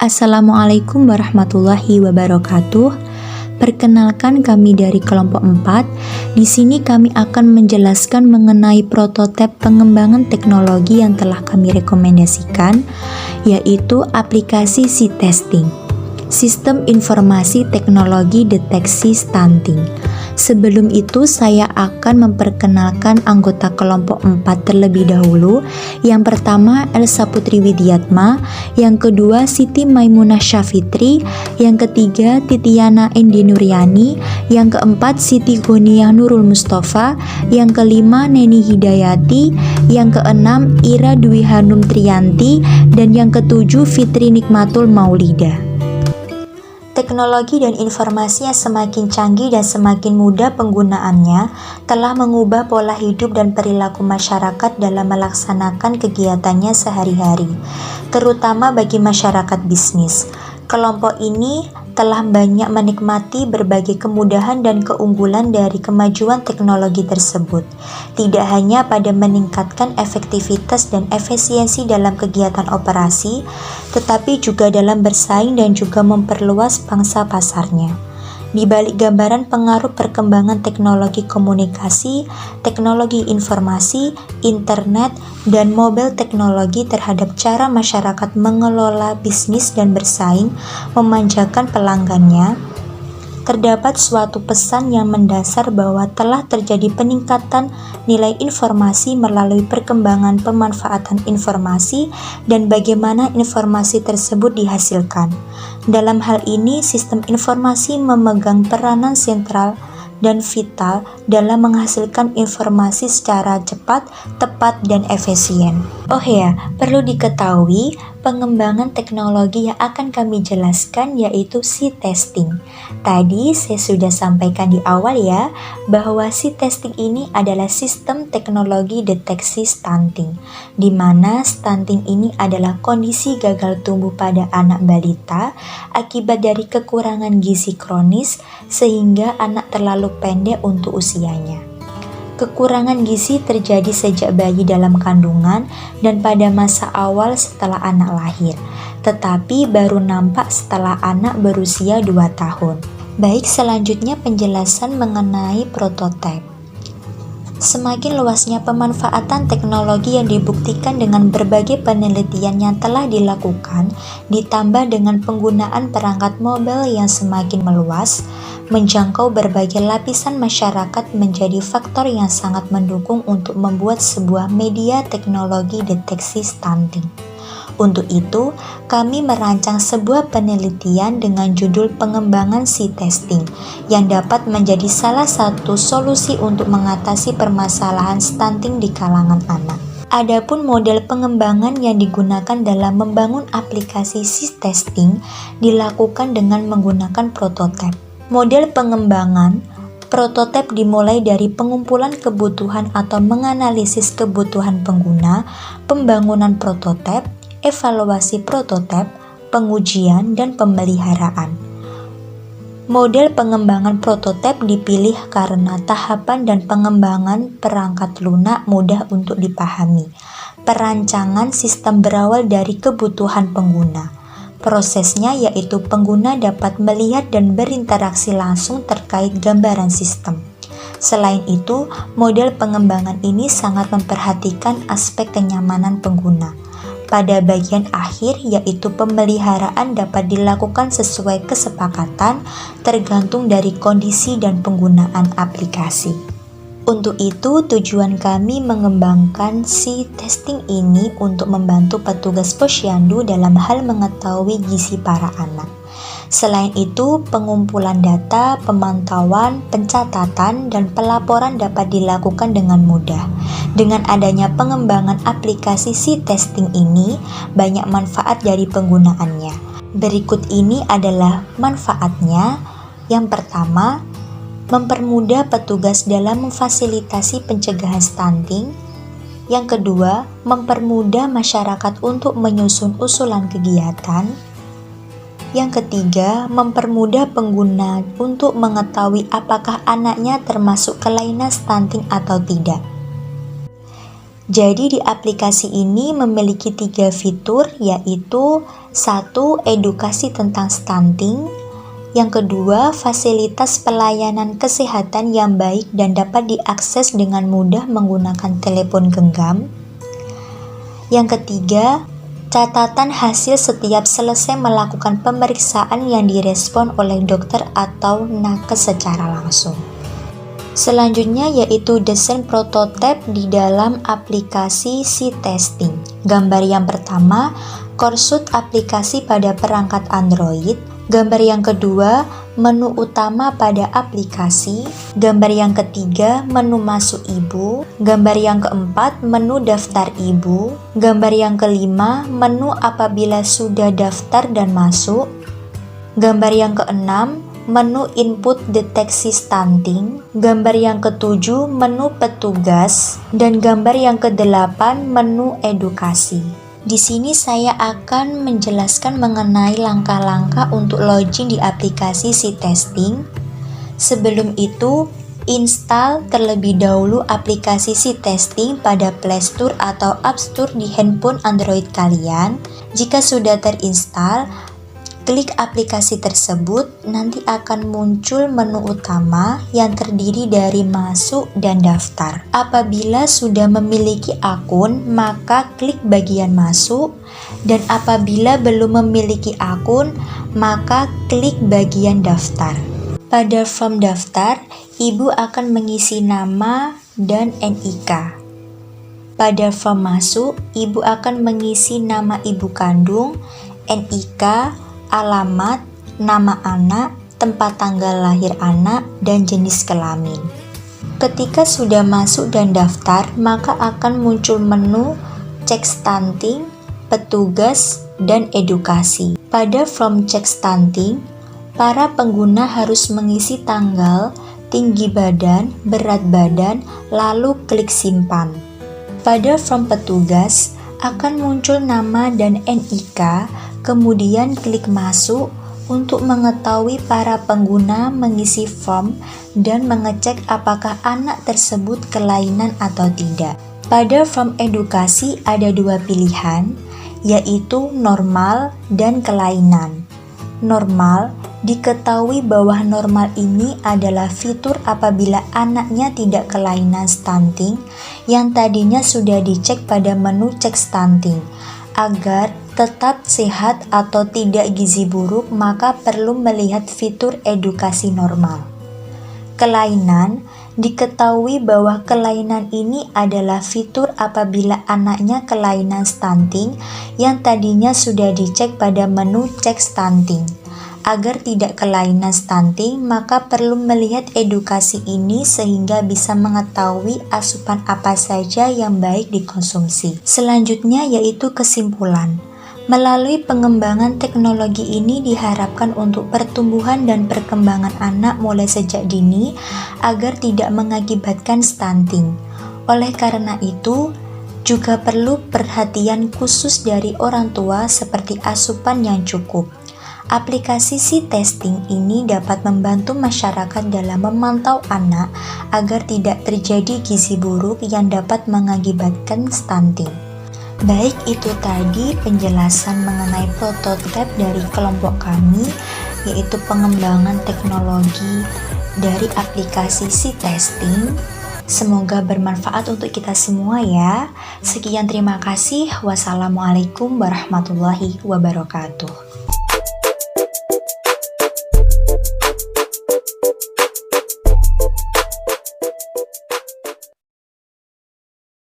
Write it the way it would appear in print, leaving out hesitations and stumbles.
Assalamualaikum warahmatullahi wabarakatuh. Perkenalkan, kami dari kelompok 4. Di sini kami akan menjelaskan mengenai prototipe pengembangan teknologi yang telah kami rekomendasikan, yaitu aplikasi C-Testing, Sistem Informasi Teknologi Deteksi Stunting. Sebelum itu, saya akan memperkenalkan anggota kelompok 4 terlebih dahulu. Yang pertama, Elsa Putri Widiatma. Yang kedua, Siti Maimunah Syafitri. Yang ketiga, Titiana Endi Nuryani. Yang keempat, Siti Ghoniyah Nurul Mustafa. Yang kelima, Neni Hidayati. Yang keenam, Ira Dwi Hanum Triyanti. Dan yang ketujuh, Fitri Nikmatul Maulida. Teknologi dan informasi yang semakin canggih dan semakin mudah penggunaannya telah mengubah pola hidup dan perilaku masyarakat dalam melaksanakan kegiatannya sehari-hari, terutama bagi masyarakat bisnis. Kelompok ini telah banyak menikmati berbagai kemudahan dan keunggulan dari kemajuan teknologi tersebut, tidak hanya pada meningkatkan efektivitas dan efisiensi dalam kegiatan operasi, tetapi juga dalam bersaing dan juga memperluas pangsa pasarnya. Di balik gambaran pengaruh perkembangan teknologi komunikasi, teknologi informasi, internet, dan mobile teknologi terhadap cara masyarakat mengelola bisnis dan bersaing, memanjakan pelanggannya, terdapat suatu pesan yang mendasar bahwa telah terjadi peningkatan nilai informasi melalui perkembangan pemanfaatan informasi dan bagaimana informasi tersebut dihasilkan. Dalam hal ini, sistem informasi memegang peranan sentral dan vital dalam menghasilkan informasi secara cepat, tepat, dan efisien. Oh ya, perlu diketahui, pengembangan teknologi yang akan kami jelaskan yaitu C-Testing. Tadi saya sudah sampaikan di awal ya, bahwa C-Testing ini adalah sistem teknologi deteksi stunting, di mana stunting ini adalah kondisi gagal tumbuh pada anak balita akibat dari kekurangan gizi kronis sehingga anak terlalu pendek untuk usianya. Kekurangan gizi terjadi sejak bayi dalam kandungan dan pada masa awal setelah anak lahir, tetapi baru nampak setelah anak berusia 2 tahun. Baik, selanjutnya penjelasan mengenai prototipe. Semakin luasnya pemanfaatan teknologi yang dibuktikan dengan berbagai penelitian yang telah dilakukan, ditambah dengan penggunaan perangkat mobile yang semakin meluas, menjangkau berbagai lapisan masyarakat menjadi faktor yang sangat mendukung untuk membuat sebuah media teknologi deteksi stunting. Untuk itu, kami merancang sebuah penelitian dengan judul pengembangan C-Testing yang dapat menjadi salah satu solusi untuk mengatasi permasalahan stunting di kalangan anak. Adapun model pengembangan yang digunakan dalam membangun aplikasi C-Testing dilakukan dengan menggunakan prototipe. Model pengembangan prototipe dimulai dari pengumpulan kebutuhan atau menganalisis kebutuhan pengguna, pembangunan prototipe, evaluasi prototipe, pengujian, dan pemeliharaan. Model pengembangan prototipe dipilih karena tahapan dan pengembangan perangkat lunak mudah untuk dipahami. Perancangan sistem berawal dari kebutuhan pengguna. Prosesnya yaitu pengguna dapat melihat dan berinteraksi langsung terkait gambaran sistem. Selain itu, model pengembangan ini sangat memperhatikan aspek kenyamanan pengguna. Pada bagian akhir, yaitu pemeliharaan, dapat dilakukan sesuai kesepakatan tergantung dari kondisi dan penggunaan aplikasi. Untuk itu, tujuan kami mengembangkan C-Testing ini untuk membantu petugas posyandu dalam hal mengetahui gizi para anak. Selain itu, pengumpulan data, pemantauan, pencatatan, dan pelaporan dapat dilakukan dengan mudah. Dengan adanya pengembangan aplikasi C-Testing ini, banyak manfaat dari penggunaannya. Berikut ini adalah manfaatnya. Yang pertama, mempermudah petugas dalam memfasilitasi pencegahan stunting. Yang kedua, mempermudah masyarakat untuk menyusun usulan kegiatan. Yang ketiga, mempermudah pengguna untuk mengetahui apakah anaknya termasuk kelainan stunting atau tidak. Jadi di aplikasi ini memiliki 3 fitur, yaitu 1. Edukasi tentang stunting. Yang kedua, fasilitas pelayanan kesehatan yang baik dan dapat diakses dengan mudah menggunakan telepon genggam. Yang ketiga, catatan hasil setiap selesai melakukan pemeriksaan yang direspon oleh dokter atau nakes secara langsung. Selanjutnya yaitu desain prototipe di dalam aplikasi C-Testing. Gambar yang pertama, korsut aplikasi pada perangkat Android. Gambar yang kedua, menu utama pada aplikasi. Gambar yang ketiga, menu masuk ibu. Gambar yang keempat, menu daftar ibu. Gambar yang kelima, menu apabila sudah daftar dan masuk. Gambar yang keenam, menu input deteksi stunting. Gambar yang ketujuh, menu petugas. Dan gambar yang kedelapan, menu edukasi. Di sini saya akan menjelaskan mengenai langkah-langkah untuk login di aplikasi C-Testing. Sebelum itu, install terlebih dahulu aplikasi C-Testing pada Play Store atau App Store di handphone Android kalian. Jika sudah terinstall, klik aplikasi tersebut, nanti akan muncul menu utama yang terdiri dari masuk dan daftar. Apabila sudah memiliki akun, maka klik bagian masuk, dan apabila belum memiliki akun, maka klik bagian daftar. Pada form daftar, ibu akan mengisi nama dan NIK. Pada form masuk, ibu akan mengisi nama ibu kandung, NIK, alamat, nama anak, tempat tanggal lahir anak, dan jenis kelamin. Ketika sudah masuk dan daftar, maka akan muncul menu cek stunting, petugas, dan edukasi. Pada form cek stunting, para pengguna harus mengisi tanggal, tinggi badan, berat badan, lalu klik simpan. Pada form petugas, akan muncul nama dan NIK, kemudian klik masuk untuk mengetahui para pengguna mengisi form dan mengecek apakah anak tersebut kelainan atau tidak. Pada form edukasi ada 2 pilihan, yaitu normal dan kelainan. Normal, diketahui bahwa normal ini adalah fitur apabila anaknya tidak kelainan stunting yang tadinya sudah dicek pada menu cek stunting. Agar tetap sehat atau tidak gizi buruk, maka perlu melihat fitur edukasi normal. Kelainan, diketahui bahwa kelainan ini adalah fitur apabila anaknya kelainan stunting yang tadinya sudah dicek pada menu cek stunting. Agar tidak kelainan stunting, maka perlu melihat edukasi ini sehingga bisa mengetahui asupan apa saja yang baik dikonsumsi. Selanjutnya yaitu kesimpulan. Melalui pengembangan teknologi ini diharapkan untuk pertumbuhan dan perkembangan anak mulai sejak dini agar tidak mengakibatkan stunting. Oleh karena itu, juga perlu perhatian khusus dari orang tua seperti asupan yang cukup. Aplikasi C-Testing ini dapat membantu masyarakat dalam memantau anak agar tidak terjadi gizi buruk yang dapat mengakibatkan stunting. Baik, itu tadi penjelasan mengenai prototipe dari kelompok kami, yaitu pengembangan teknologi dari aplikasi C-Testing. Semoga bermanfaat untuk kita semua ya. Sekian, terima kasih. Wassalamualaikum warahmatullahi wabarakatuh.